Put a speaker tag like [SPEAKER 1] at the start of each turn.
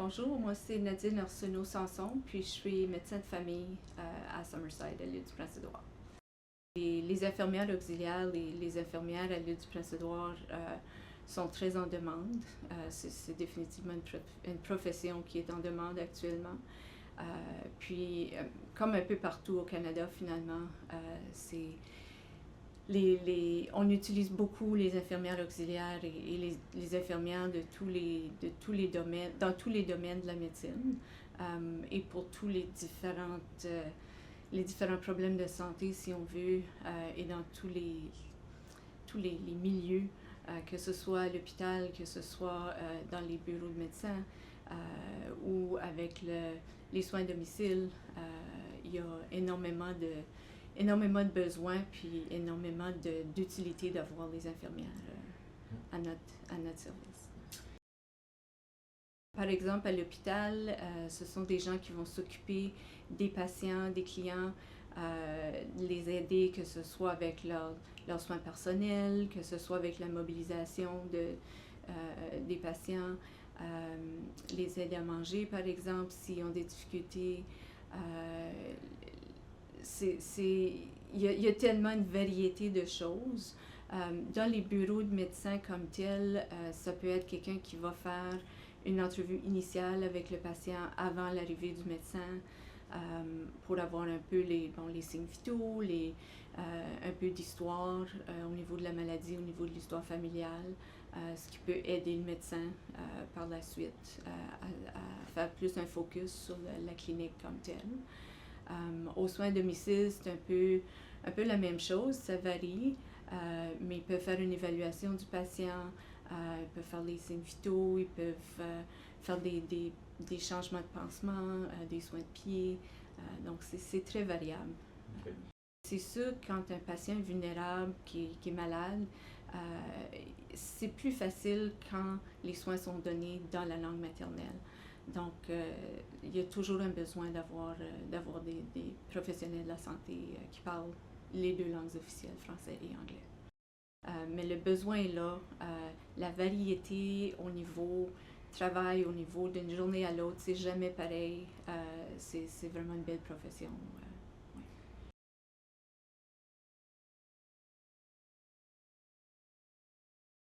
[SPEAKER 1] Bonjour, moi c'est Nadine Arsenault-Sanson, puis je suis médecin de famille à Summerside, à l'île du Prince-Édouard. Les infirmières auxiliaires, les infirmières à l'île du Prince-Édouard sont très en demande. C'est définitivement une profession qui est en demande actuellement. Comme un peu partout au Canada, finalement, on utilise beaucoup les infirmières auxiliaires et les infirmières de tous les domaines, dans tous les domaines de la médecine et pour tous les différents problèmes de santé, si on veut, et dans tous les milieux, que ce soit à l'hôpital, que ce soit dans les bureaux de médecins ou avec les soins à domicile. Il y a énormément de besoins puis énormément d'utilité d'avoir les infirmières à notre service. Par exemple, à l'hôpital, ce sont des gens qui vont s'occuper des patients, des clients, les aider, que ce soit avec leurs soins personnels, que ce soit avec la mobilisation des patients, les aider à manger, par exemple, s'ils ont des difficultés. Il y a tellement une variété de choses. Dans les bureaux de médecins comme tel, ça peut être quelqu'un qui va faire une entrevue initiale avec le patient avant l'arrivée du médecin pour avoir un peu les signes vitaux, un peu d'histoire au niveau de la maladie, au niveau de l'histoire familiale, ce qui peut aider le médecin par la suite à faire plus un focus sur la clinique comme telle. Aux soins à domicile, c'est un peu la même chose, ça varie, mais ils peuvent faire une évaluation du patient, ils peuvent faire les signes vitaux, ils peuvent faire des changements de pansement, des soins de pied, donc c'est très variable. Okay. C'est sûr, quand un patient est vulnérable, qui est malade, c'est plus facile quand les soins sont donnés dans la langue maternelle. Donc, il y a toujours un besoin d'avoir des professionnels de la santé qui parlent les deux langues officielles, français et anglais. Mais le besoin est là. La variété au niveau travail, au niveau d'une journée à l'autre, c'est jamais pareil. C'est vraiment une belle profession.